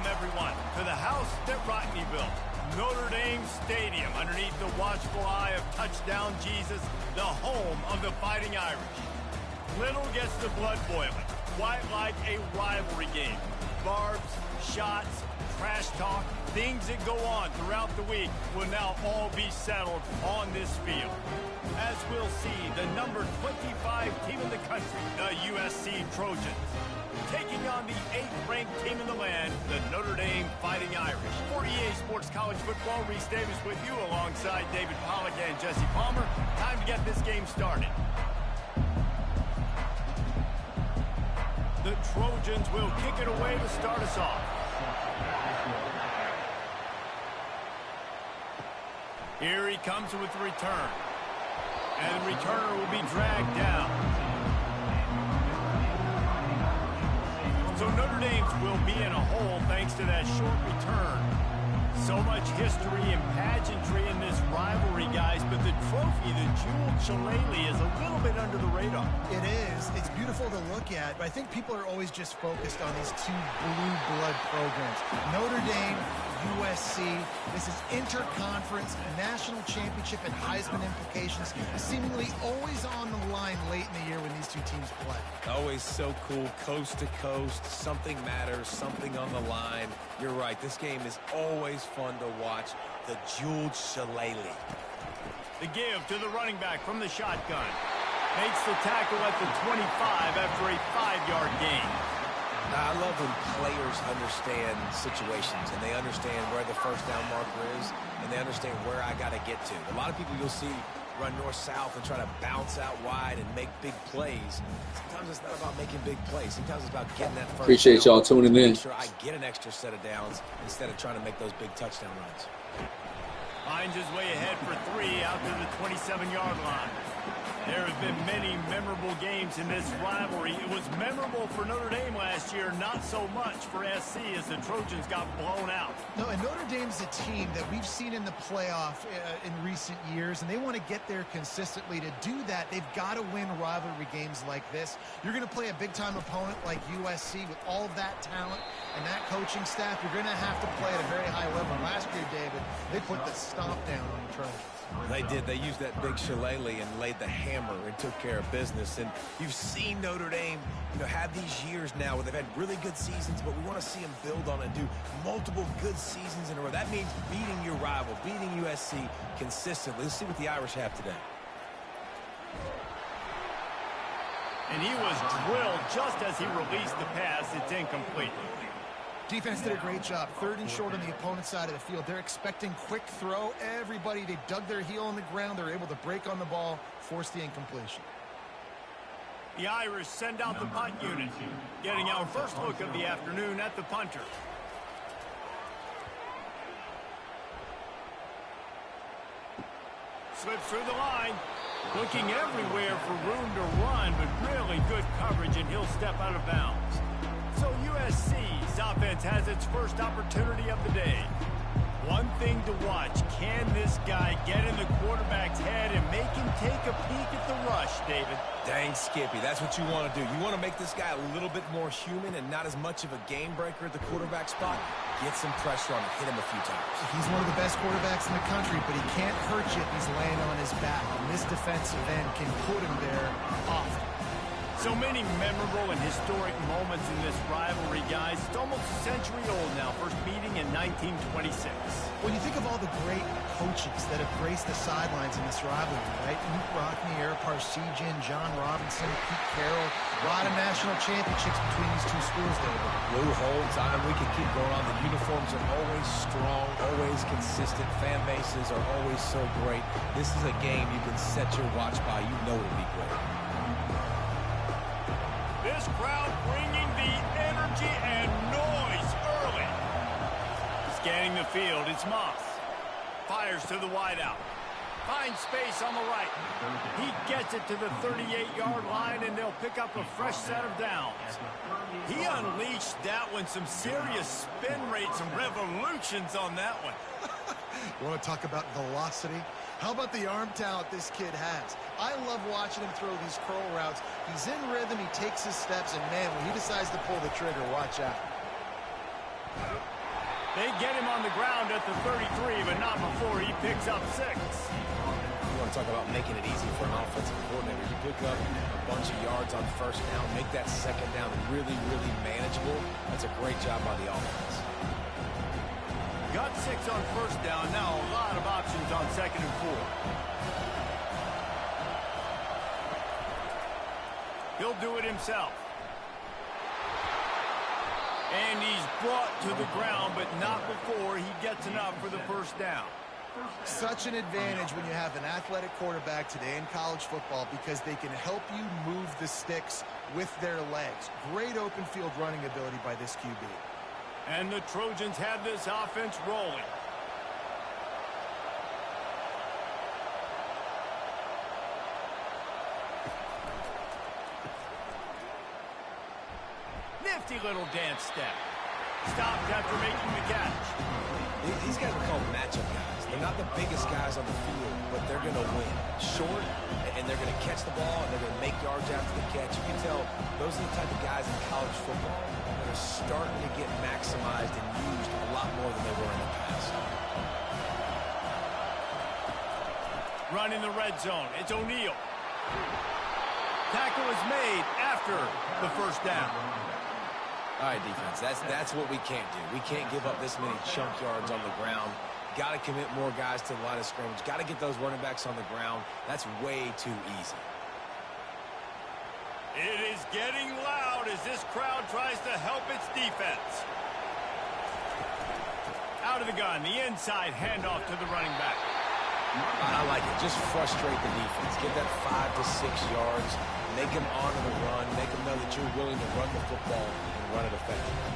Welcome, everyone, to the house that Rodney built, Notre Dame Stadium, underneath the watchful eye of Touchdown Jesus, the home of the Fighting Irish. Little gets the blood boiling, quite like a rivalry game. Barbs, shots, trash talk, things that go on throughout the week will now all be settled on this field. As we'll see, the number 25 team in the country, the USC Trojans, taking on the 8th-ranked team in the land, the Notre Dame Fighting Irish. For EA Sports College Football, Reese Davis with you alongside David Pollack and Jesse Palmer. Time to get this game started. The Trojans will kick it away to start us off. Here he comes with the return. And the returner will be dragged down. So Notre Dame will be in a hole thanks to that short return. So much history and pageantry in this rivalry, guys, but the trophy, the jeweled shillelagh, is a little bit under the radar. It is. It's beautiful to look at, but I think people are always just focused on these two blue blood programs. Notre Dame, USC. This is interconference, national championship, and Heisman implications, seemingly always on the line late in the year when these two teams play. Always so cool, coast to coast. Something matters, something on the line. You're right. This game is always fun to watch. The jeweled shillelagh. The give to the running back from the shotgun. Makes the tackle at the 25 after a 5-yard gain. Now, I love when players understand situations and they understand where the first down marker is and they understand where I got to get to. A lot of people you'll see run north-south and try to bounce out wide and make big plays. Sometimes it's not about making big plays. Sometimes it's about getting that first Appreciate y'all tuning in. Make sure I get an extra set of downs instead of trying to make those big touchdown runs. Finds his way ahead for 3 out to the 27-yard line. There have been many memorable games in this rivalry. It was memorable for Notre Dame last year, not so much for SC as the Trojans got blown out. No, and Notre Dame's a team that we've seen in the playoff in recent years, and they want to get there consistently. To do that, they've got to win rivalry games like this. You're going to play a big-time opponent like USC with all of that talent and that coaching staff. You're going to have to play at a very high level. Last year, David, they put the stomp down on the Trojans. They did. They used that big shillelagh and laid the hammer and took care of business. And you've seen Notre Dame, have these years now where they've had really good seasons, but we want to see them build on and do multiple good seasons in a row. That means beating your rival, beating USC consistently. Let's see what the Irish have today. And he was drilled just as he released the pass. It's incomplete. Defense did a great job. 3rd and short on the opponent's side of the field. They're expecting quick throw. Everybody, they dug their heel on the ground. They're able to break on the ball, force the incompletion. The Irish send out the punt unit, getting our first look of the afternoon at the punter. Slips through the line, looking everywhere for room to run, but really good coverage, and he'll step out of bounds. So USC's offense has its first opportunity of the day. One thing to watch, can this guy get in the quarterback's head and make him take a peek at the rush, David? Dang, Skippy, that's what you want to do. You want to make this guy a little bit more human and not as much of a game breaker at the quarterback spot. Get some pressure on him, hit him a few times. He's one of the best quarterbacks in the country, but he can't hurt you if he's laying on his back. And this defensive end can put him there often. So many memorable and historic moments in this rivalry, guys. It's almost a century old now. First meeting in 1926. When you think of all the great coaches that have graced the sidelines in this rivalry, right? Luke Rockne, Eric Parsegian, John Robinson, Pete Carroll. A lot of national championships between these two schools, David. Lou Holtz, we could keep going on. The uniforms are always strong, always consistent. Fan bases are always so great. This is a game you can set your watch by. You know it'll be great. This crowd bringing the energy and noise early. Scanning the field, it's Moss. Fires to the wideout. Finds space on the right. He gets it to the 38-yard line, and they'll pick up a fresh set of downs. He unleashed that one. Some serious spin rates, some revolutions on that one. You want to talk about velocity? How about the arm talent this kid has? I love watching him throw these curl routes. He's in rhythm, he takes his steps, and man, when he decides to pull the trigger, watch out. They get him on the ground at the 33, but not before he picks up 6. You want to talk about making it easy for an offensive coordinator. You pick up a bunch of yards on first down, make that second down really, really manageable. That's a great job by the offense. Got 6 on first down. Now a lot of options on 2nd and 4. He'll do it himself. And he's brought to the ground, but not before he gets enough for the first down. Such an advantage when you have an athletic quarterback today in college football because they can help you move the sticks with their legs. Great open field running ability by this QB. And the Trojans have this offense rolling. Nifty little dance step. Stopped after making the catch. These guys are called matchup guys. They're not the biggest guys on the field, but they're going to win. Short, and they're going to catch the ball, and they're going to make yards after the catch. You can tell those are the type of guys in college football that are starting to get maximized and used a lot more than they were in the past. Run in the red zone. It's O'Neal. Tackle is made after the first down. All right, defense, that's what we can't do. We can't give up this many chunk yards on the ground. Got to commit more guys to the line of scrimmage. Got to get those running backs on the ground. That's way too easy. It is getting loud as this crowd tries to help its defense. Out of the gun, the inside handoff to the running back. I like it. Just frustrate the defense. Get that 5 to 6 yards. Make them honor the run. Make them know that you're willing to run the football and run it effectively.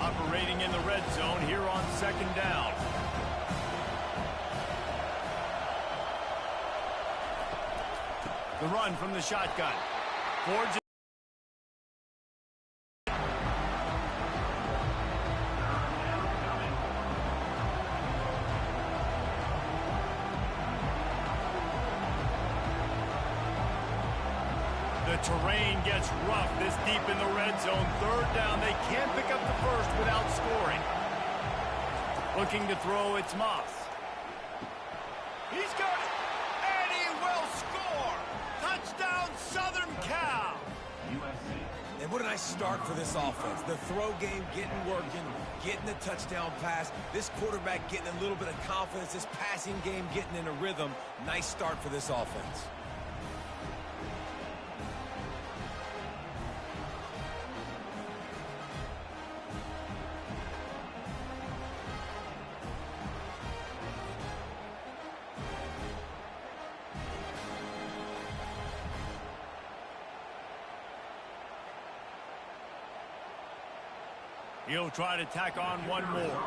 Operating in the red zone here on 2nd down. The run from the shotgun. Ford's terrain gets rough this deep in the red zone. 3rd down. They can't pick up the first without scoring. Looking to throw, it's Moss. He's got it, and he will score. Touchdown, Southern Cal. USC. And what a nice start for this offense. The throw game getting working, getting the touchdown pass. This quarterback getting a little bit of confidence. This passing game getting in a rhythm. Nice start for this offense. He'll try to tack on one more.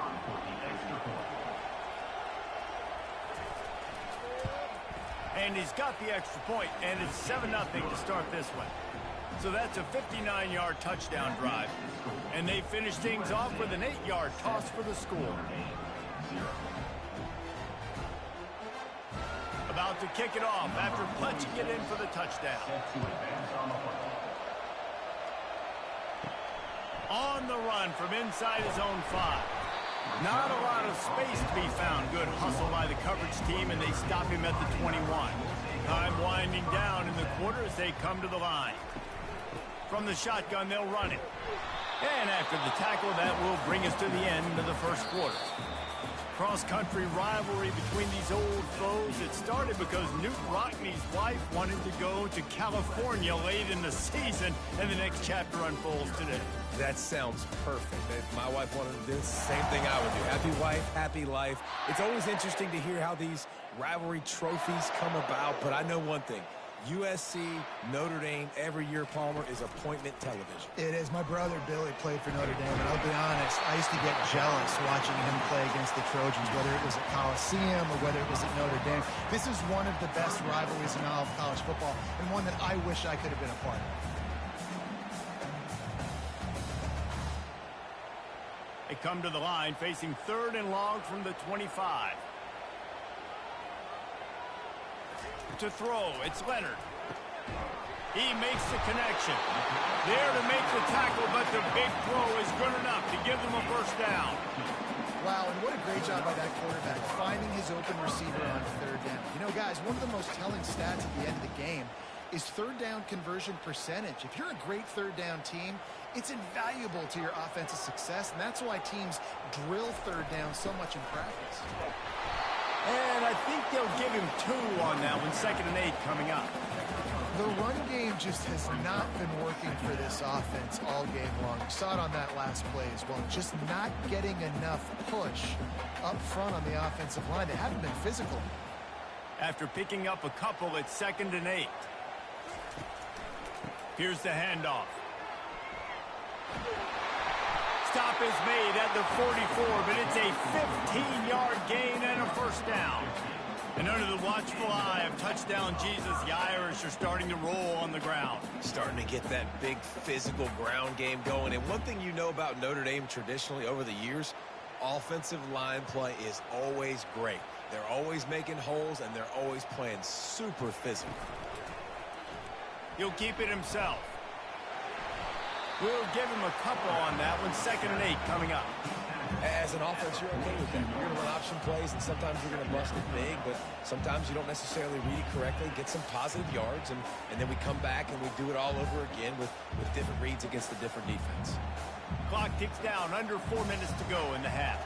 And he's got the extra point, and it's 7-0 to start this one. So that's a 59-yard touchdown drive. And they finish things off with an 8-yard toss for the score. About to kick it off after punching it in for the touchdown. On the run from inside his own 5. Not a lot of space to be found. Good hustle by the coverage team, and they stop him at the 21. Time winding down in the quarter as they come to the line. From the shotgun, they'll run it. And after the tackle, that will bring us to the end of the first quarter. Cross-country rivalry between these old foes. It started because Newt Rockney's wife wanted to go to California late in the season, and the next chapter unfolds today. That sounds perfect. If my wife wanted to do the same thing I would do. Happy wife, happy life. It's always interesting to hear how these rivalry trophies come about, but I know one thing. USC, Notre Dame, every year, Palmer, is appointment television. It is. My brother, Billy, played for Notre Dame, and I'll be honest, I used to get jealous watching him play against the Trojans, whether it was at Coliseum or whether it was at Notre Dame. This is one of the best rivalries in all of college football, and one that I wish I could have been a part of. They come to the line facing 3rd and long from the 25. To throw, it's Leonard. He makes the connection. There to make the tackle, but the big throw is good enough to give them a first down. Wow, and what a great job by that quarterback, finding his open receiver on third down. You know, guys, one of the most telling stats at the end of the game is third down conversion percentage. If you're a great third down team, it's invaluable to your offensive success, and that's why teams drill third down so much in practice. And I think they'll give him 2 on that one, 2nd and 8 coming up. The run game just has not been working for this offense all game long. You saw it on that last play as well. Just not getting enough push up front on the offensive line. They haven't been physical. After picking up a couple, it's 2nd and 8. Here's the handoff. Stop is made at the 44, but it's a 15-yard gain and a first down. And under the watchful eye of touchdown Jesus, the Irish are starting to roll on the ground. Starting to get that big physical ground game going. And one thing you know about Notre Dame traditionally over the years, offensive line play is always great. They're always making holes, and they're always playing super physical. He'll keep it himself. We'll give him a couple on that one, 2nd and 8 coming up. As an offense, you're okay with that. You're going to run option plays, and sometimes you're going to bust it big, but sometimes you don't necessarily read it correctly, get some positive yards, and then we come back and we do it all over again with different reads against a different defense. Clock ticks down, under 4 minutes to go in the half.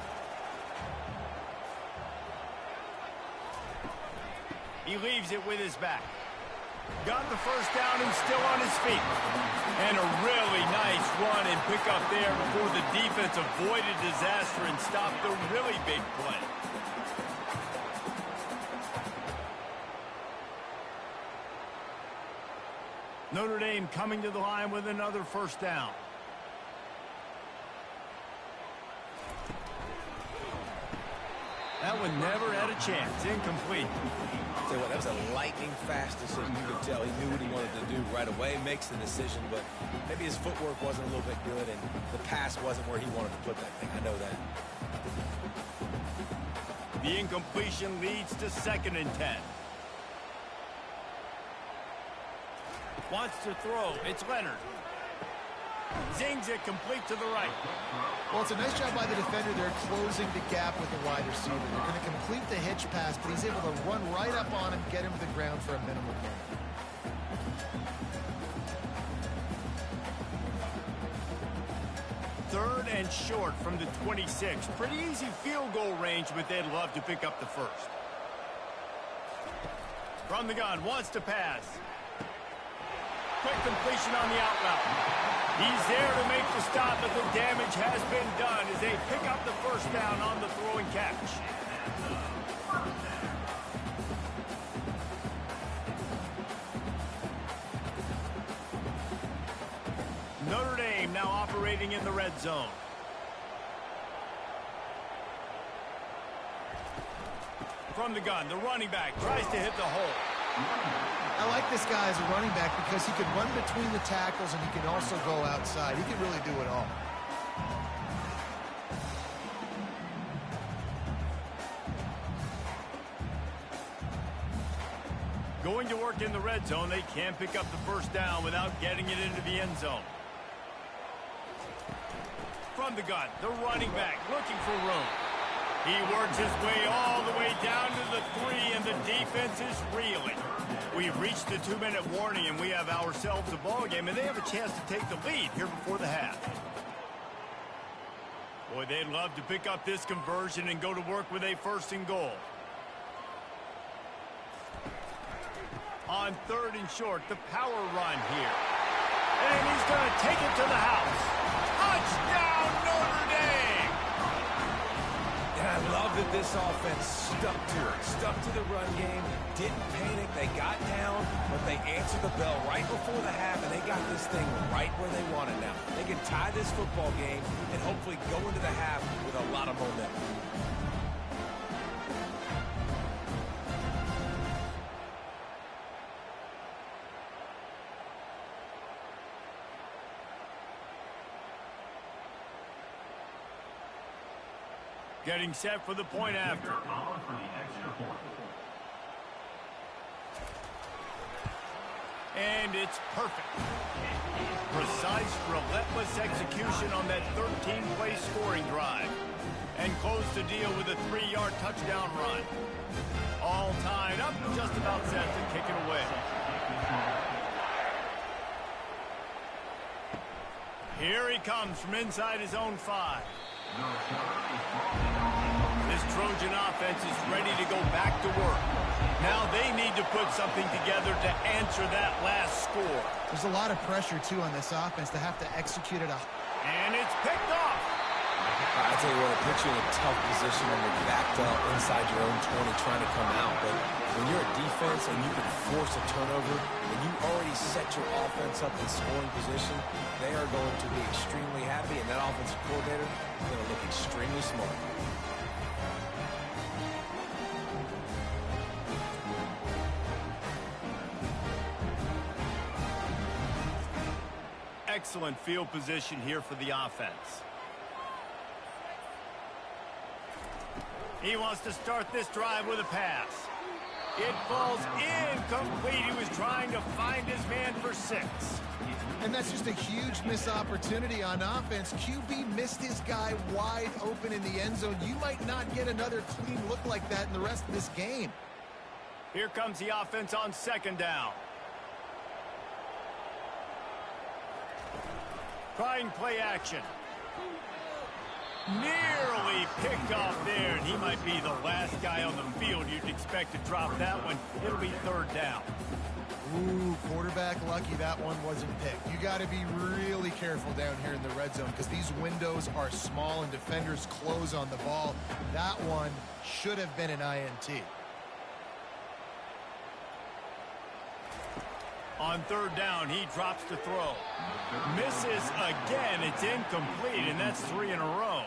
He leaves it with his back. Got the first down and still on his feet. And a really nice run and pick up there before the defense avoided disaster and stopped the really big play. Notre Dame coming to the line with another first down. That one never had a chance. Incomplete. Tell you what, that was a lightning-fast decision. You could tell he knew what he wanted to do right away. Makes the decision, but maybe his footwork wasn't a little bit good, and the pass wasn't where he wanted to put that thing. I know that. The incompletion leads to 2nd and 10. Wants to throw. It's Leonard. Zings it complete to the right. Well, it's a nice job by the defender there closing the gap with the wide receiver. They're going to complete the hitch pass, but he's able to run right up on him, get him to the ground for a minimal gain. Third and short from the 26. Pretty easy field goal range, but they'd love to pick up the first. From the gun, wants to pass. Quick completion on the out route. He's there to make the stop, but the damage has been done as they pick up the first down on the throw and catch. Notre Dame now operating in the red zone. From the gun, the running back tries to hit the hole. I like this guy as a running back because he can run between the tackles and he can also go outside. He can really do it all. Going to work in the red zone, they can't pick up the first down without getting it into the end zone. From the gun, the running back looking for room. He works his way all the way down to the 3, and the defense is reeling. We've reached the 2-minute warning, and we have ourselves a ball game, and they have a chance to take the lead here before the half. Boy, they'd love to pick up this conversion and go to work with a 1st and goal. On 3rd and short, the power run here. And he's going to take it to the house. Touchdown, Notre Dame! And I love that this offense stuck to it. Stuck to the run game, didn't panic. They got down, but they answered the bell right before the half, and they got this thing right where they want it now. They can tie this football game and hopefully go into the half with a lot of momentum. Getting set for the point after. And it's perfect. Precise, relentless execution on that 13-play scoring drive. And close the deal with a 3-yard touchdown run. All tied up, just about set to kick it away. Here he comes from inside his own 5. This Trojan offense is ready to go back to work. Now they need to put something together to answer that last score. There's a lot of pressure, too, on this offense to have to execute it. And it's picked off. I tell you what, it puts you in a tough position when you're backed up inside your own 20 trying to come out. But when you're a defense and you can force a turnover and you already set your offense up in scoring position, they are going to be extremely happy, and that offensive coordinator is going to look extremely smart. Excellent field position here for the offense. He wants to start this drive with a pass. It falls incomplete. He was trying to find his man for 6. And that's just a huge missed opportunity on offense. QB missed his guy wide open in the end zone. You might not get another clean look like that in the rest of this game. Here comes the offense on 2nd down. Trying play action. Nearly picked off there, and he might be the last guy on the field you'd expect to drop that one. It'll be 3rd down. Ooh, quarterback lucky that one wasn't picked. You got to be really careful down here in the red zone because these windows are small and defenders close on the ball. That one should have been an INT. On 3rd down, he drops to throw. Misses again. It's incomplete, and that's 3 in a row.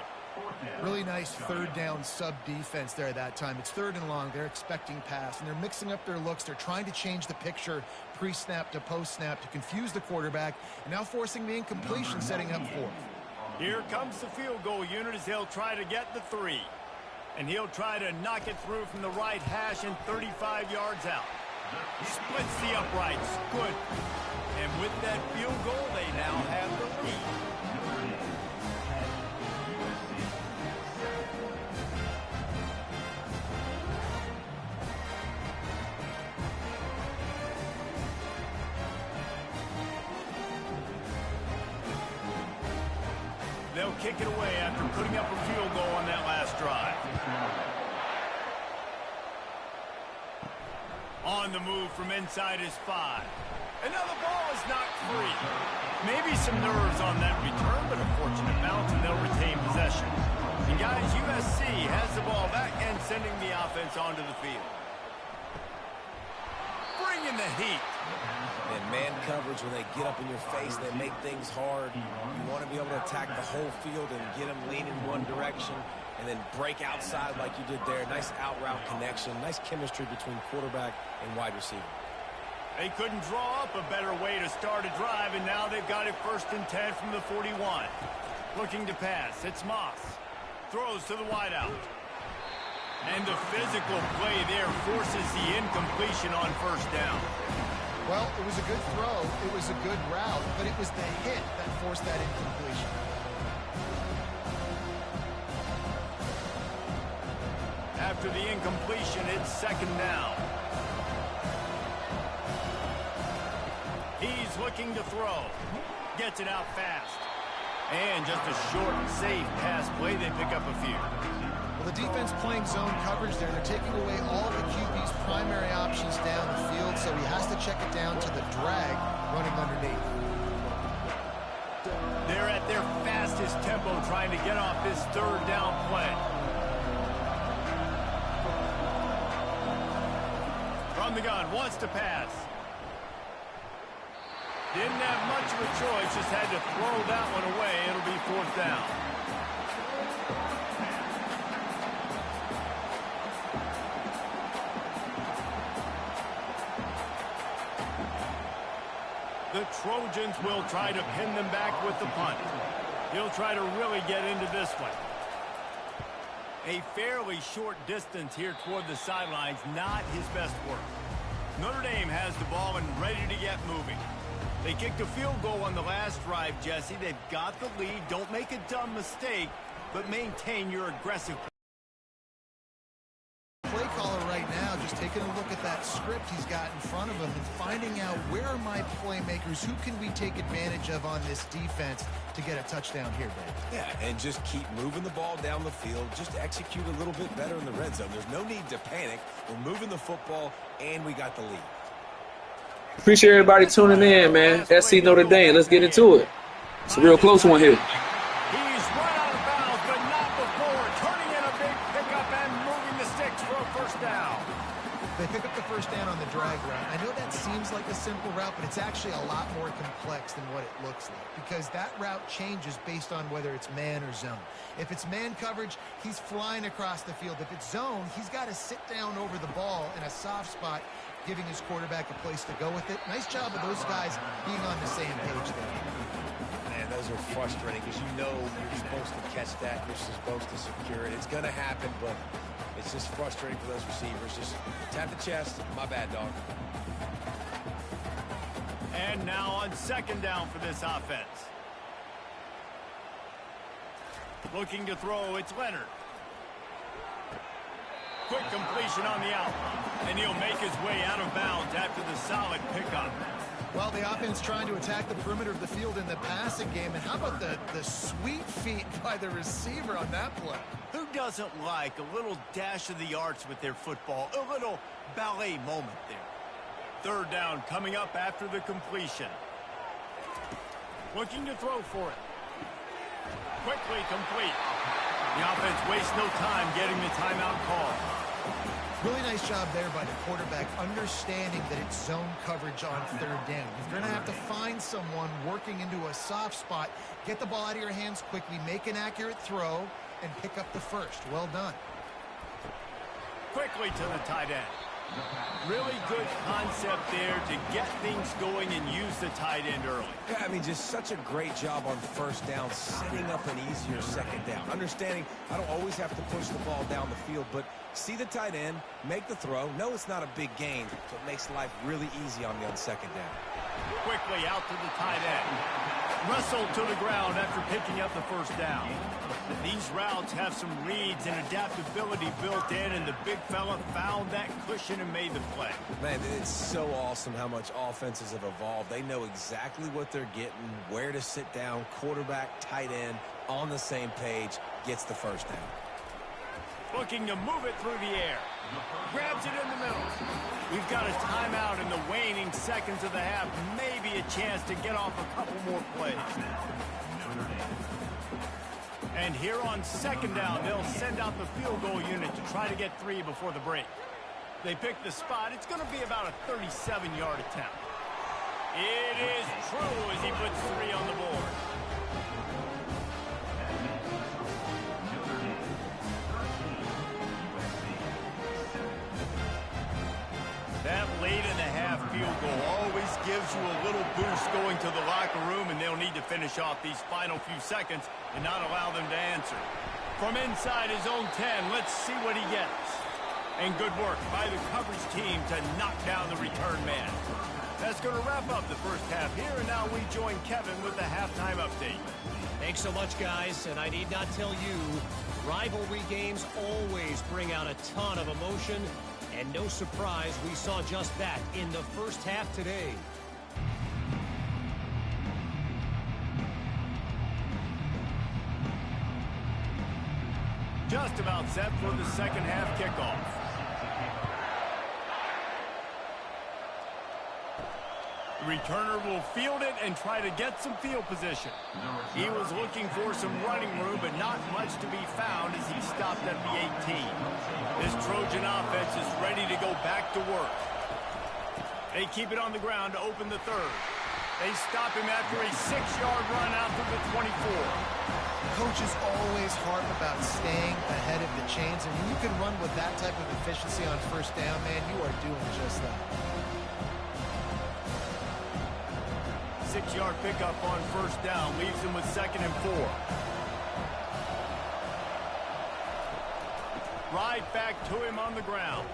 Really nice 3rd down sub-defense there that time. It's 3rd and long. They're expecting pass, and they're mixing up their looks. They're trying to change the picture pre-snap to post-snap to confuse the quarterback, and now forcing the incompletion, setting up 4th. Here comes the field goal unit as they'll try to get the 3. And he'll try to knock it through from the right hash and 35 yards out. Splits the uprights. Good. And with that field goal, they now have the lead. They'll kick it away after putting up a field goal on that last drive. On the move from inside his 5. Another ball is knocked free. Maybe some nerves on that return, but a fortunate bounce, and they'll retain possession. And guys, USC has the ball back and sending the offense onto the field. Bringing the heat. And man coverage, when they get up in your face, they make things hard. You want to be able to attack the whole field and get them leaning one direction and then break outside like you did there. Nice out-route connection. Nice chemistry between quarterback and wide receiver. They couldn't draw up a better way to start a drive, and now they've got it 1st and 10 from the 41. Looking to pass. It's Moss. Throws to the wideout. And the physical play there forces the incompletion on 1st down. Well, it was a good throw. It was a good route, but it was the hit that forced that incompletion. After the incompletion, it's 2nd down. He's looking to throw. Gets it out fast. And just a short, safe pass play. They pick up a few. Well, the defense playing zone coverage there. They're taking away all the QB's primary options down the field, so he has to check it down to the drag running underneath. They're at their fastest tempo trying to get off this 3rd down play. From the gun, wants to pass. Didn't have much of a choice, just had to throw that one away. It'll be 4th down. The Trojans will try to pin them back with the punt. He'll try to really get into this one. A fairly short distance here toward the sidelines, not his best work. Notre Dame has the ball and ready to get moving. They kicked a field goal on the last drive, Jesse. They've got the lead. Don't make a dumb mistake, but maintain your aggressive play caller right now just taking a look at that script he's got in front of him and finding out where are my playmakers, who can we take advantage of on this defense to get a touchdown here, Dave. Yeah, and just keep moving the ball down the field. Just execute a little bit better in the red zone. There's no need to panic. We're moving the football, and we got the lead. Appreciate everybody tuning in, man. SC Notre Dame. Let's get into it. It's a real close one here. He's run out of bounds, but not before. Turning in a big pickup and moving the sticks for a first down. They pick up the first down on the drag route. I know that seems like a simple route, but it's actually a lot more complex than what it looks like because that route changes based on whether it's man or zone. If it's man coverage, he's flying across the field. If it's zone, he's got to sit down over the ball in a soft spot, giving his quarterback a place to go with it. Nice job of those guys being on the same page there. Man, those are frustrating because you know you're supposed to catch that. You're supposed to secure it. It's going to happen, but it's just frustrating for those receivers. Just tap the chest. My bad, dog. And now on second down for this offense. Looking to throw, it's Leonard. Quick completion on the out. And he'll make his way out of bounds after the solid pickup. Well, the offense trying to attack the perimeter of the field in the passing game. And how about the sweet feet by the receiver on that play? Who doesn't like a little dash of the arts with their football? A little ballet moment there. Third down coming up after the completion. Looking to throw for it. Quickly complete. The offense wastes no time getting the timeout call. Really nice job there by the quarterback, understanding that it's zone coverage on third down. You're going to have to find someone working into a soft spot, get the ball out of your hands quickly, make an accurate throw, and pick up the first. Well done. Quickly to the tight end. Really good concept there to get things going and use the tight end early. Yeah, I mean, just such a great job on first down, setting up an easier second down. Understanding I don't always have to push the ball down the field, but see the tight end, make the throw. No, it's not a big gain, so it makes life really easy on me on second down. Quickly out to the tight end. Wrestled to the ground after picking up the first down. These routes have some reads and adaptability built in, and the big fella found that cushion and made the play. Man, it's so awesome how much offenses have evolved. They know exactly what they're getting, where to sit down, quarterback, tight end, on the same page, gets the first down. Looking to move it through the air. Grabs it in the middle. We've got a timeout in the waning seconds of the half. Maybe a chance to get off a couple more plays. And here on second down, they'll send out the field goal unit to try to get 3 before the break. They pick the spot. It's going to be about a 37-yard attempt. It is true as he puts 3 on the board. That late in the half field goal always gives you a little boost going to the locker room, and they'll need to finish off these final few seconds and not allow them to answer. From inside his own 10, let's see what he gets. And good work by the coverage team to knock down the return man. That's going to wrap up the first half here, and now we join Kevin with the halftime update. Thanks so much, guys, and I need not tell you, rivalry games always bring out a ton of emotion. And no surprise, we saw just that in the first half today. Just about set for the second half kickoff. The returner will field it and try to get some field position. He was looking for some running room, but not much to be found as he stopped at the 18. This Trojan offense is ready to go back to work. They keep it on the ground to open the third. They stop him after a 6-yard run out to the 24. Coaches always harp about staying ahead of the chains, and when you can run with that type of efficiency on first down, man, you are doing just that. 6-yard pickup on first down leaves him with 2nd and 4. Right back to him on the ground.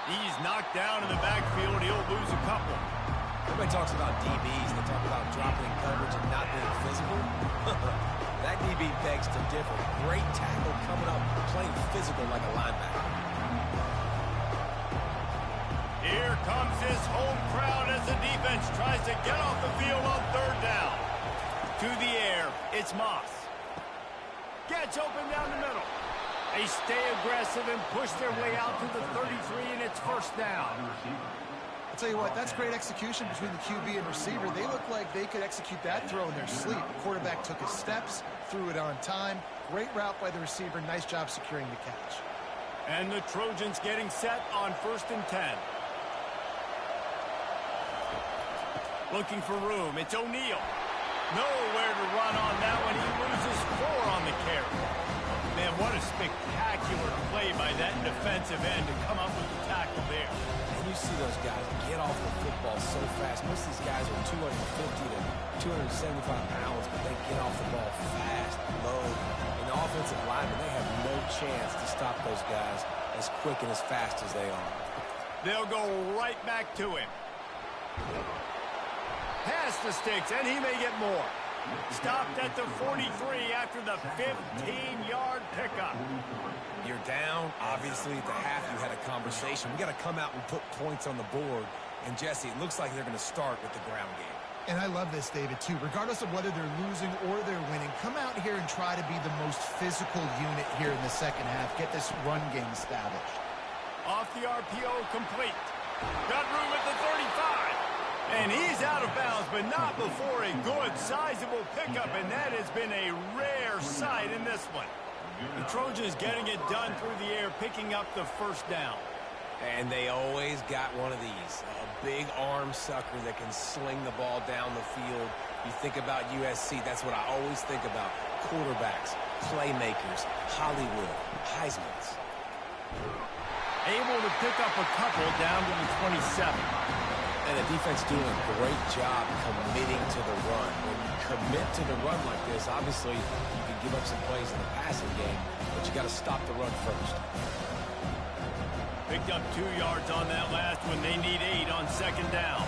He's knocked down in the backfield. He'll lose a couple. Everybody talks about DBs. They talk about dropping in coverage and not being physical. That DB begs to differ. Great tackle coming up, playing physical like a linebacker. Here comes his home crowd as the defense tries to get off the field on third down. To the air, it's Moss. Gets open down the middle. They stay aggressive and push their way out to the 33, and it's first down. I'll tell you what, that's great execution between the QB and receiver. They look like they could execute that throw in their sleep. The quarterback took his steps, threw it on time. Great route by the receiver. Nice job securing the catch. And the Trojans getting set on 1st and 10. Looking for room. It's O'Neal. Nowhere to run on that one. He loses 4 on the carry. Man, what a spectacular play by that defensive end to come up with the tackle there. And you see those guys get off the football so fast. Most of these guys are 250 to 275 pounds, but they get off the ball fast, low. And the offensive linemen, they have no chance to stop those guys as quick and as fast as they are. They'll go right back to him. Past the sticks, and he may get more. Stopped at the 43 after the 15-yard pickup. You're down. Obviously, at the half, you had a conversation. We got to come out and put points on the board. And, Jesse, it looks like they're going to start with the ground game. And I love this, David, too. Regardless of whether they're losing or they're winning, come out here and try to be the most physical unit here in the second half. Get this run game established. Off the RPO, complete. Got room at the 35. And he's out of bounds, but not before a good, sizable pickup, and that has been a rare sight in this one. The Trojans getting it done through the air, picking up the first down. And they always got one of these, a big arm sucker that can sling the ball down the field. You think about USC, that's what I always think about. Quarterbacks, playmakers, Hollywood, Heismans. Able to pick up a couple down to the 27. And the defense doing a great job committing to the run. When you commit to the run like this, obviously you can give up some plays in the passing game, but you got to stop the run first. Picked up 2 yards on that last one. They need 8 on second down.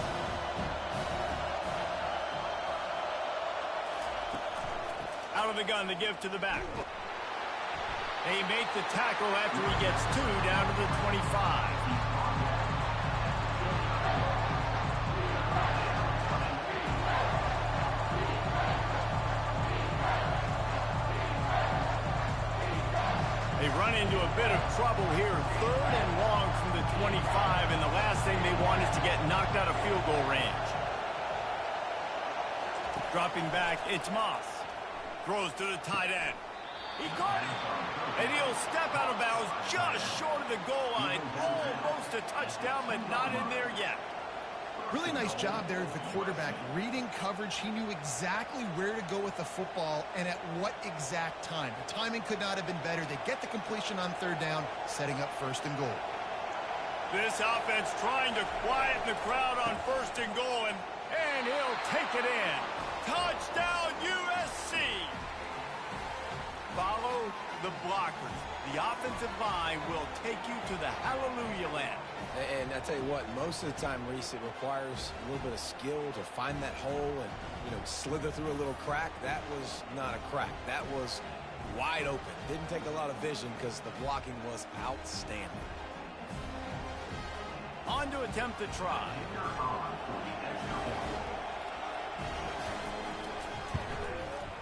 Out of the gun to give to the back. They make the tackle after he gets 2 down to the 25. They run into a bit of trouble here. 3rd and long from the 25, and the last thing they want is to get knocked out of field goal range. Dropping back, it's Moss. Throws to the tight end. He caught it. And he'll step out of bounds just short of the goal line. Almost a touchdown, but not in there yet. Really nice job there of the quarterback. Reading coverage, he knew exactly where to go with the football and at what exact time. The timing could not have been better. They get the completion on 3rd down, setting up 1st and goal. This offense trying to quiet the crowd on 1st and goal, and he'll take it in. Touchdown, USC! Follow the blockers. The offensive line will take you to the hallelujah land. And I tell you what, most of the time, Reese, it requires a little bit of skill to find that hole and, slither through a little crack. That was not a crack. That was wide open. Didn't take a lot of vision because the blocking was outstanding. On to attempt to try.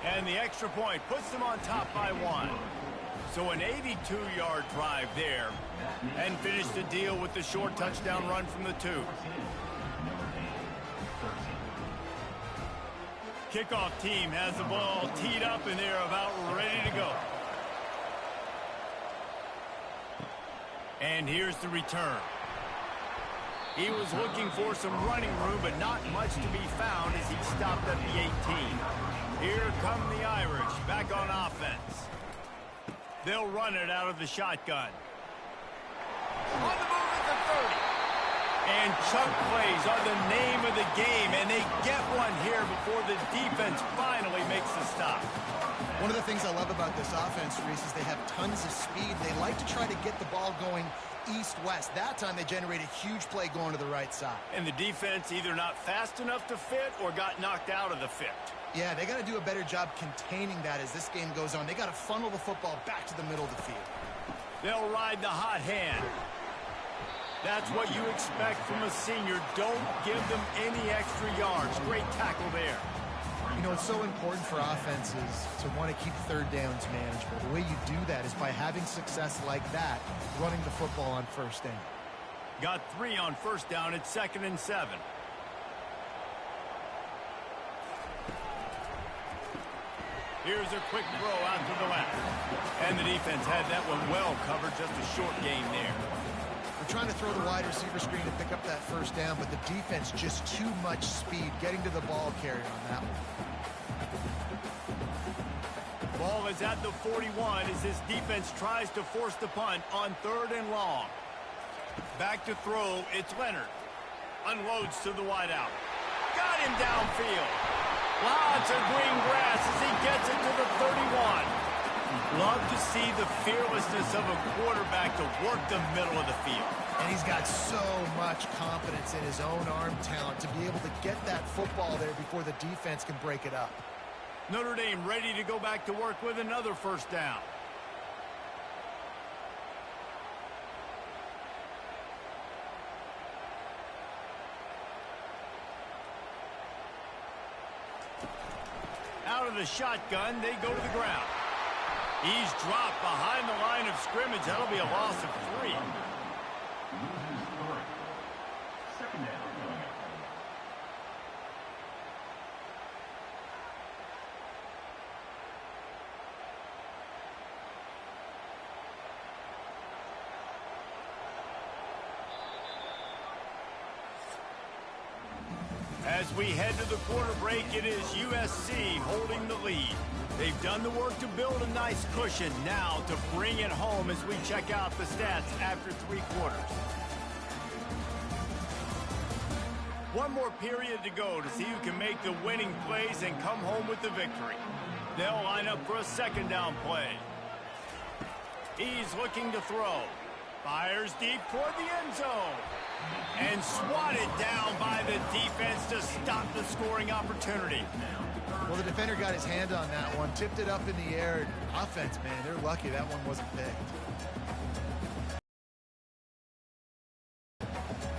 And the extra point puts them on top by 1. So an 82-yard drive there, and finish the deal with the short touchdown run from the 2. Kickoff team has the ball teed up, and they're about ready to go. And here's the return. He was looking for some running room, but not much to be found as he stopped at the 18. Here come the Irish back on offense. They'll run it out of the shotgun. On the move at the 30. And chunk plays are the name of the game, and they get one here before the defense finally makes the stop. One of the things I love about this offense, Reese, is they have tons of speed. They like to try to get the ball going east-west. That time they generated a huge play going to the right side. And the defense either not fast enough to fit or got knocked out of the fit. Yeah, they got to do a better job containing that as this game goes on. They got to funnel the football back to the middle of the field. They'll ride the hot hand. That's what you expect from a senior. Don't give them any extra yards. Great tackle there. You know, it's so important for offenses to want to keep third downs manageable. The way you do that is by having success like that, running the football on first down. Got 3 on first down. It's 2nd and 7. Here's a quick throw out to the left. And the defense had that one well covered. Just a short gain there. We're trying to throw the wide receiver screen to pick up that first down, but the defense just too much speed getting to the ball carrier on that one. Ball is at the 41 as this defense tries to force the punt on 3rd and long. Back to throw, it's Leonard. Unloads to the wideout. Got him downfield. Lots of green grass as he gets it to the 31. Love to see the fearlessness of a quarterback to work the middle of the field. And he's got so much confidence in his own arm talent to be able to get that football there before the defense can break it up. Notre Dame ready to go back to work with another first down. Out of the shotgun, they go to the ground. He's dropped behind the line of scrimmage. That'll be a loss of 3. As we head to the quarter break, it is USC holding the lead. They've done the work to build a nice cushion. Now to bring it home as we check out the stats after 3 quarters. One more period to go to see who can make the winning plays and come home with the victory. They'll line up for a 2nd down play. He's looking to throw. Fires deep toward the end zone. And swatted down by the defense to stop the scoring opportunity. Well, the defender got his hand on that one, tipped it up in the air. Offense, man, they're lucky that one wasn't picked.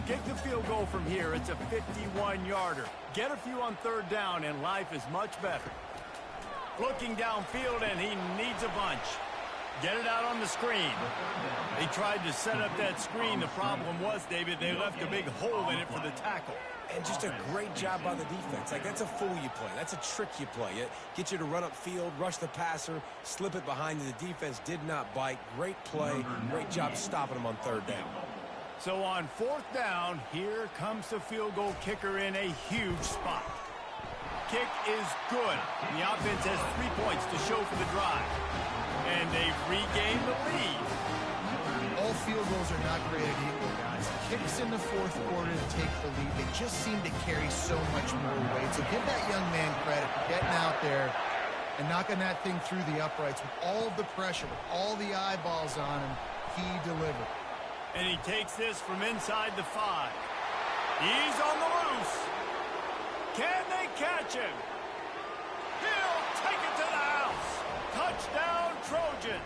Kick the field goal from here. It's a 51-yarder. Get a few on 3rd down, and life is much better. Looking downfield, and he needs a bunch. Get it out on the screen. They tried to set up that screen. The problem was, David, they left a big hole in it for the tackle. And just a great job by the defense. Like, that's a fool you play. That's a trick you play. It gets you to run upfield, rush the passer, slip it behind you. The defense did not bite. Great play. Great job stopping them on 3rd down. So on 4th down, here comes the field goal kicker in a huge spot. Kick is good. The offense has 3 points to show for the drive. And they've regained the lead. All field goals are not created equal, guys. Kicks in the 4th quarter to take the lead. They just seem to carry so much more weight. So give that young man credit for getting out there and knocking that thing through the uprights with all of the pressure, with all the eyeballs on him. He delivered. And he takes this from inside the 5. He's on the loose. Can they catch him? He'll take it to the house. Touchdown, Trojans.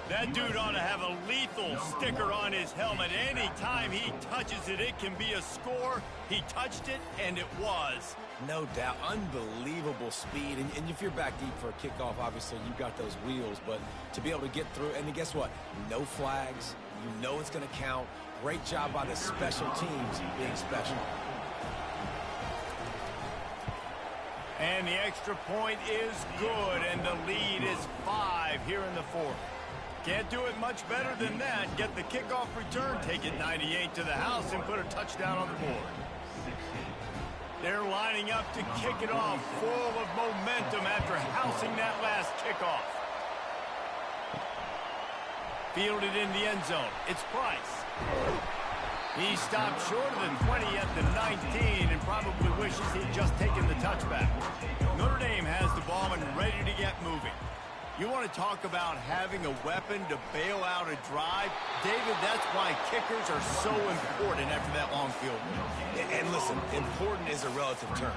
That dude ought to have a lethal sticker on his helmet. Any time he touches it, it can be a score. He touched it, and it was. No doubt. Unbelievable speed. And if you're back deep for a kickoff, obviously you got those wheels. But to be able to get through, and then guess what? No flags. You know it's going to count. Great job by the special teams being special. And the extra point is good, and the lead is 5 here in the 4th. Can't do it much better than that. Get the kickoff return, take it 98 to the house, and put a touchdown on the board. They're lining up to kick it off, full of momentum after housing that last kickoff. Fielded in the end zone. It's Price. He stopped short of the 20 at the 19 and probably wishes he'd just taken the touchback. Notre Dame has the ball and ready to get moving. You want to talk about having a weapon to bail out a drive? David, that's why kickers are so important after that long field goal. And listen, important is a relative term.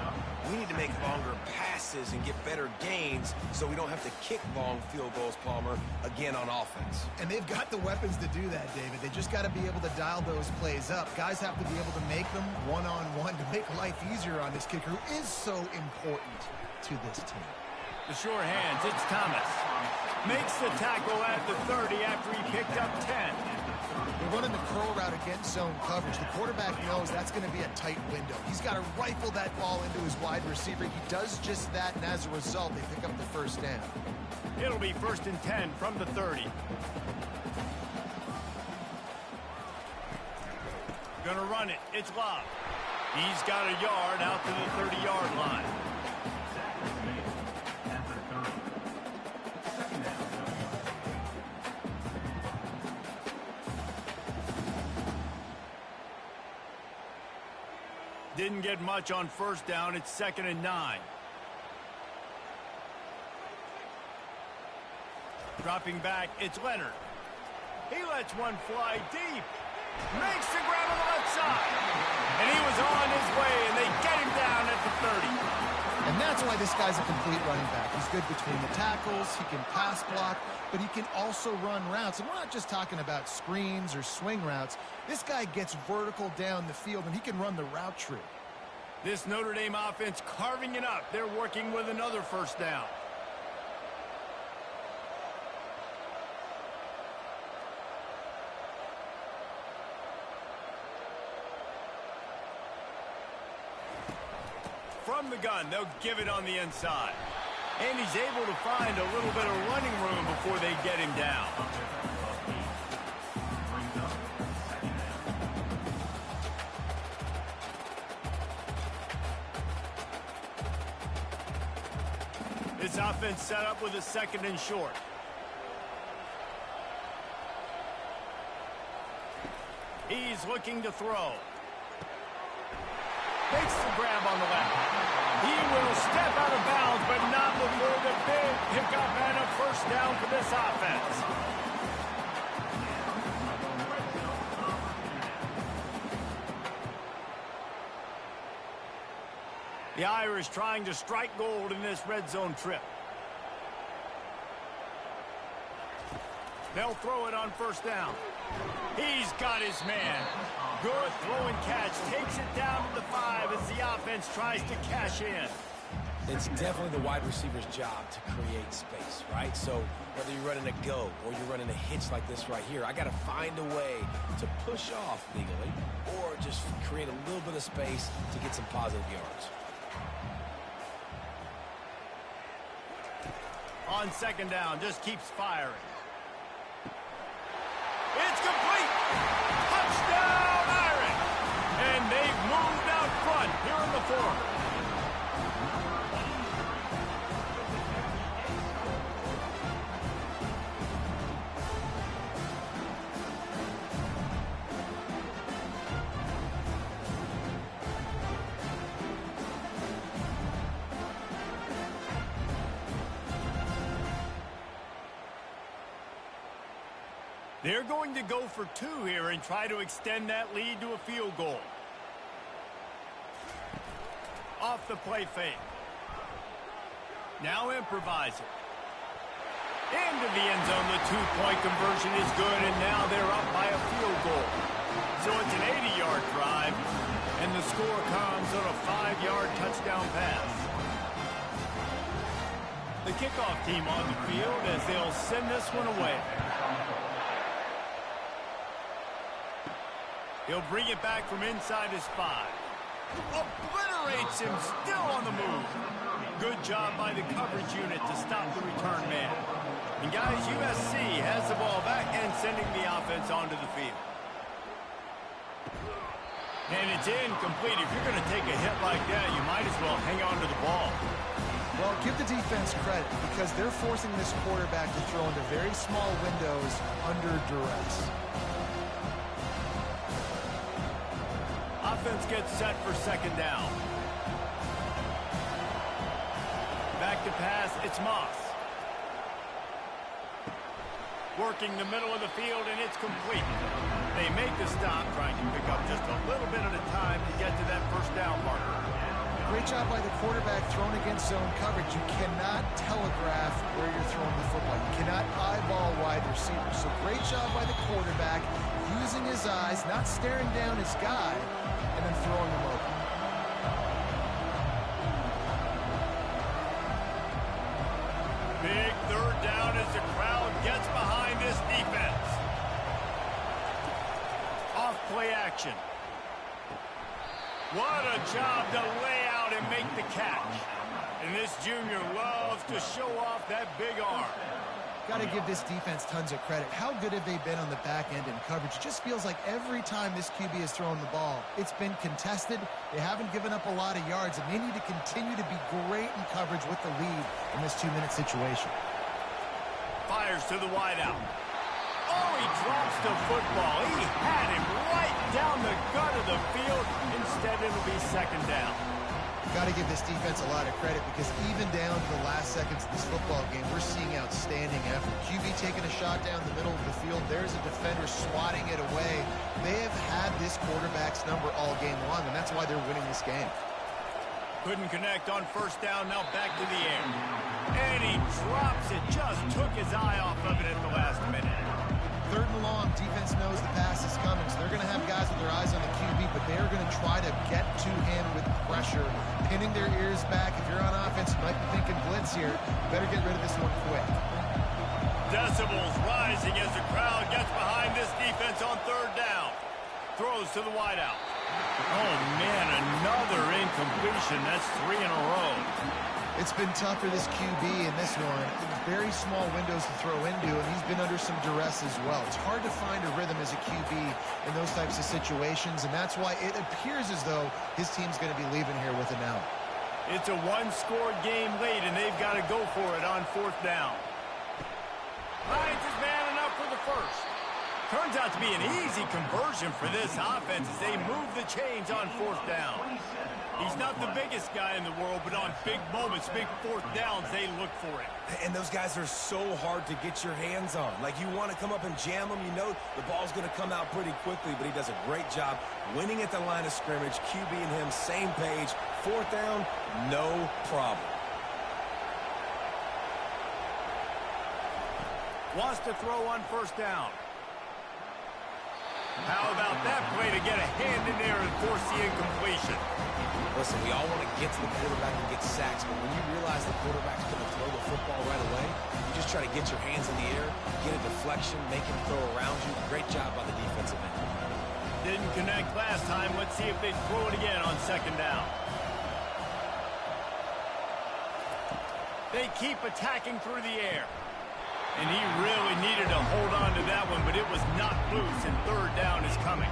We need to make longer passes and get better gains so we don't have to kick long field goals, Palmer, again on offense. And they've got the weapons to do that, David. They just got to be able to dial those plays up. Guys have to be able to make them one-on-one to make life easier on this kicker who is so important to this team. The sure hands, it's Thomas. Makes the tackle at the 30 after he picked up 10. They're running the curl route against zone coverage. The quarterback knows that's going to be a tight window. He's got to rifle that ball into his wide receiver. He does just that, and as a result, they pick up the first down. It'll be 1st and 10 from the 30. Gonna run it. It's Love. He's got a yard out to the 30-yard line. Didn't get much on first down. It's 2nd and 9. Dropping back, it's Leonard. He lets one fly deep. Makes the grab on the left side. And he was on his way, and they get him down at the 30. And that's why this guy's a complete running back. He's good between the tackles. He can pass block, but he can also run routes. And we're not just talking about screens or swing routes. This guy gets vertical down the field, and he can run the route tree. This Notre Dame offense carving it up. They're working with another first down. From the gun, they'll give it on the inside. And he's able to find a little bit of running room before they get him down. This offense set up with a 2nd and short. He's looking to throw. Makes the grab on the left. He will step out of bounds, but not before the big pickup and a first down for this offense. The Irish trying to strike gold in this red zone trip. They'll throw it on first down. He's got his man. Good throw and catch. Takes it down to the 5 as the offense tries to cash in. It's definitely the wide receiver's job to create space, right? So whether you're running a go or you're running a hitch like this right here, I got to find a way to push off legally or just create a little bit of space to get some positive yards. On 2nd down, just keeps firing. It's complete. Touchdown, Irish. And they've moved out front here in the 4th. They're going to go for 2 here and try to extend that lead to a field goal. Off the play fake. Now improvising. Into the end zone. The 2-point conversion is good, and now they're up by a field goal. So it's an 80-yard drive, and the score comes on a 5-yard touchdown pass. The kickoff team on the field as they'll send this one away. He'll bring it back from inside his 5. Obliterates him, still on the move. Good job by the coverage unit to stop the return man. And guys, USC has the ball back and sending the offense onto the field. And it's incomplete. If you're going to take a hit like that, you might as well hang on to the ball. Well, give the defense credit because they're forcing this quarterback to throw into very small windows under duress. Offense gets set for 2nd down. Back to pass, it's Moss. Working the middle of the field, and it's complete. They make the stop, trying to pick up just a little bit at a time to get to that first down marker. Great job by the quarterback thrown against zone coverage. You cannot telegraph where you're throwing the football. You cannot eyeball wide receivers. So great job by the quarterback using his eyes, not staring down his guy, and then throwing him open. Big third down as the crowd gets behind this defense. Off play action. What a job to lay out and make the catch. And this junior loves to show off that big arm. Got to give this defense tons of credit. How good have they been on the back end in coverage? It just feels like every time this QB is throwing the ball, it's been contested. They haven't given up a lot of yards, and they need to continue to be great in coverage with the lead in this 2-minute situation. Fires to the wideout. Oh, he drops the football. He had him right down the gut of the field. Instead, it'll be second down. Got to give this defense a lot of credit because even down to the last seconds of this football game, we're seeing outstanding effort. QB taking a shot down the middle of the field. There's a defender swatting it away. They have had this quarterback's number all game long, and that's why they're winning this game. Couldn't connect on first down. Now back to the air. And he drops it. Just took his eye off of it at the last minute. Third and long, defense knows the pass is coming, so they're going to have guys with their eyes on the QB, but they're going to try to get to him with pressure, pinning their ears back. If you're on offense, you might be thinking blitz here. Better get rid of this one quick. Decibels rising as the crowd gets behind this defense on third down. Throws to the wideout. Oh, man, another incompletion. That's 3 in a row. It's been tough for this QB in this one. Very small windows to throw into, and he's been under some duress as well. It's hard to find a rhythm as a QB in those types of situations, and that's why it appears as though his team's going to be leaving here with an out. It's a one-score game late, and they've got to go for it on fourth down. Finds his man enough for the first. Turns out to be an easy conversion for this offense as they move the chains on fourth down. He's not the biggest guy in the world, but on big moments, big fourth downs, they look for it. And those guys are so hard to get your hands on. Like, you want to come up and jam them. You know the ball's going to come out pretty quickly, but he does a great job winning at the line of scrimmage. QB and him, same page. Fourth down, no problem. Wants to throw on first down. How about that play to get a hand in there and force the incompletion? Listen, we all want to get to the quarterback and get sacks, but when you realize the quarterback's going to throw the football right away, you just try to get your hands in the air, get a deflection, make him throw around you. Great job by the defensive end. Didn't connect last time. Let's see if they throw it again on second down. They keep attacking through the air. And he really needed to hold on to that one, but it was knocked loose, and third down is coming.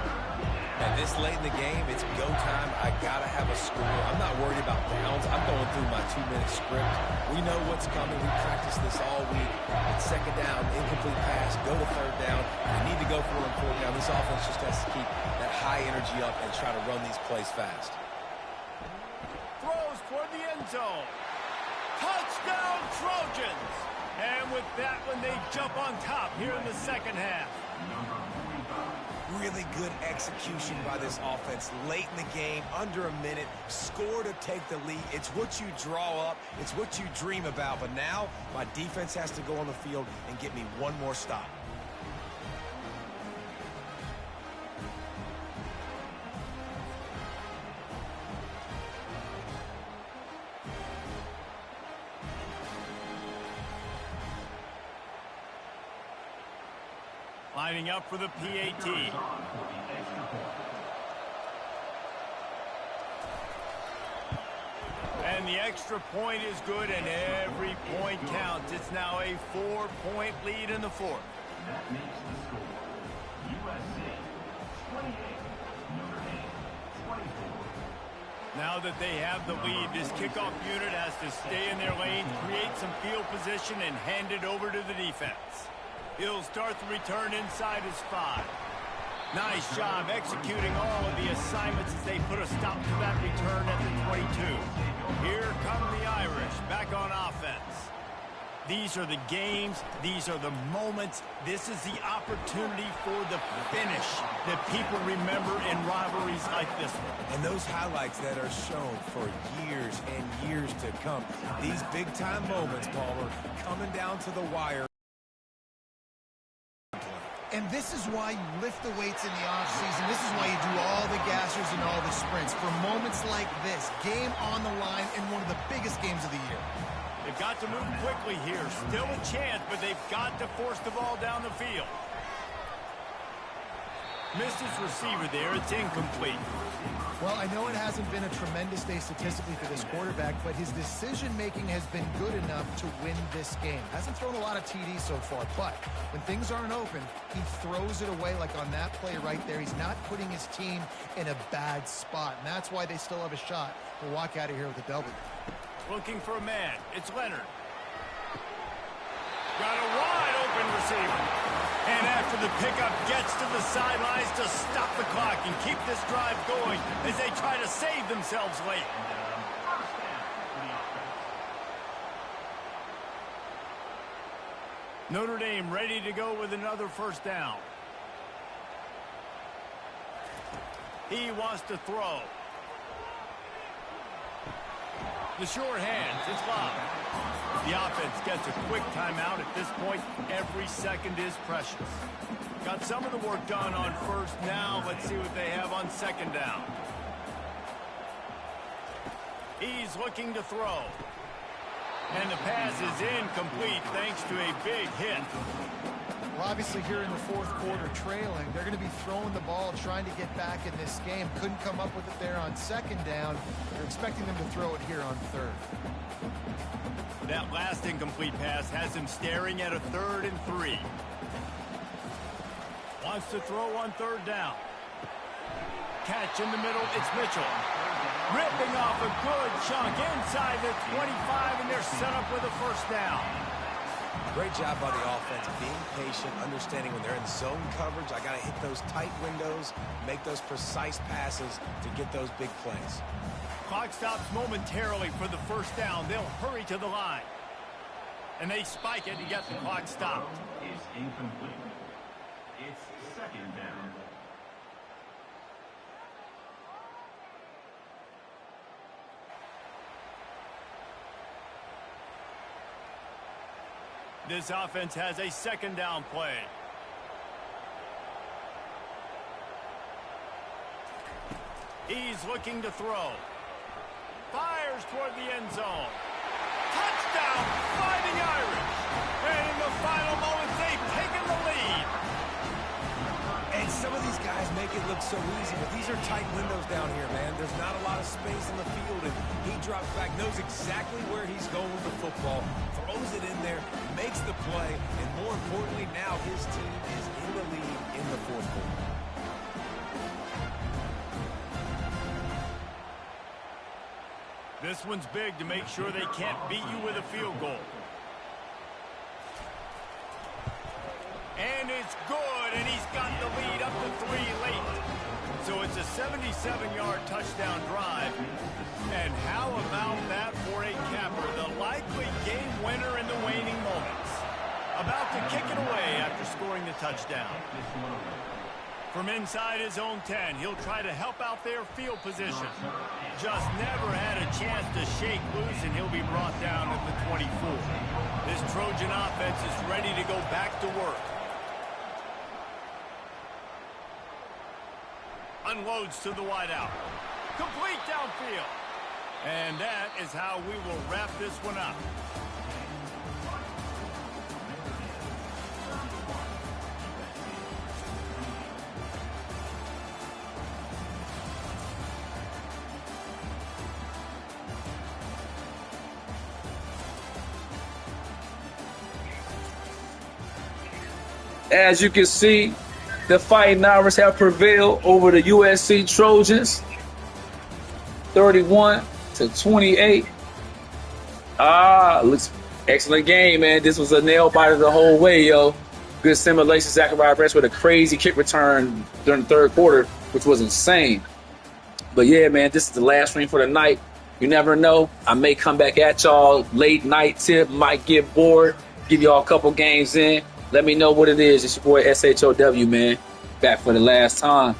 And this late in the game, it's go time. I got to have a score. I'm not worried about downs. I'm going through my 2-minute script. We know what's coming. We practiced this all week. It's second down, incomplete pass, go to third down. We need to go for it on fourth down. This offense just has to keep that high energy up and try to run these plays fast. Throws toward the end zone. Touchdown, Trojans! And with that one, they jump on top here in the second half. Really good execution by this offense late in the game, under a minute, score to take the lead. It's what you draw up, it's what you dream about, but now my defense has to go on the field and get me one more stop. Lining up for the PAT. And the extra point is good, and every point counts. It's now a 4-point lead in the fourth. That makes the score USC 28, Notre Dame 24. Now that they have the lead, this kickoff unit has to stay in their lane, create some field position, and hand it over to the defense. He'll start the return inside his 5. Nice job executing all of the assignments as they put a stop to that return at the 22. Here come the Irish back on offense. These are the games. These are the moments. This is the opportunity for the finish that people remember in rivalries like this one. And those highlights that are shown for years and years to come. These big-time moments, Palmer, coming down to the wire. And this is why you lift the weights in the offseason. This is why you do all the gassers and all the sprints. For moments like this, game on the line in one of the biggest games of the year. They've got to move quickly here. Still a chance, but they've got to force the ball down the field. Missed his receiver there. It's incomplete. Well, I know it hasn't been a tremendous day statistically for this quarterback, but his decision-making has been good enough to win this game. Hasn't thrown a lot of TDs so far, but when things aren't open, he throws it away like on that play right there. He's not putting his team in a bad spot, and that's why they still have a shot to walk out of here with a W. Looking for a man. It's Leonard. Got a wide open receiver. And after the pickup, gets to the sidelines to stop the clock and keep this drive going as they try to save themselves late. Notre Dame ready to go with another first down. He wants to throw. The short hands, it's loud. The offense gets a quick timeout at this point. Every second is precious. Got some of the work done on first. Now let's see what they have on second down. He's looking to throw. And the pass is incomplete thanks to a big hit. Well, obviously here in the fourth quarter trailing, they're going to be throwing the ball, trying to get back in this game. Couldn't come up with it there on second down. They're expecting them to throw it here on third. That last incomplete pass has him staring at a 3rd and 3. Wants to throw on third down. Catch in the middle, it's Mitchell. Ripping off a good chunk inside the 25, and they're set up with a first down. Great job by the offense, being patient, understanding when they're in zone coverage, I got to hit those tight windows, make those precise passes to get those big plays. Clock stops momentarily for the first down. They'll hurry to the line. And they spike it and get the clock stopped. Is incomplete. It's second down. This offense has a second down play. He's looking to throw. Fires toward the end zone. Touchdown, Fighting Irish. And in the final moments, they've taken the lead. And some of these guys make it look so easy, but these are tight windows down here, man. There's not a lot of space in the field, and he drops back, knows exactly where he's going with the football, throws it in there, makes the play, and more importantly, now his team is in the lead in the fourth quarter. This one's big to make sure they can't beat you with a field goal. And it's good, and he's got the lead up to 3 late. So it's a 77-yard touchdown drive. And how about that for a capper? The likely game winner in the waning moments. About to kick it away after scoring the touchdown. From inside his own 10, he'll try to help out their field position. Just never had a chance to shake loose, and he'll be brought down at the 24. This Trojan offense is ready to go back to work. Unloads to the wideout. Complete downfield. And that is how we will wrap this one up. As you can see, the Fighting Irish have prevailed over the USC Trojans, 31-28. Looks excellent game, man. This was a nail biter the whole way, yo. Good simulation. Zachariah with a crazy kick return during the third quarter, which was insane. But yeah, man, this is the last stream for the night. You never know. I may come back at y'all late night tip, might get bored, give y'all a couple games in. Let me know what it is. It's your boy SHOW, man. Back for the last time.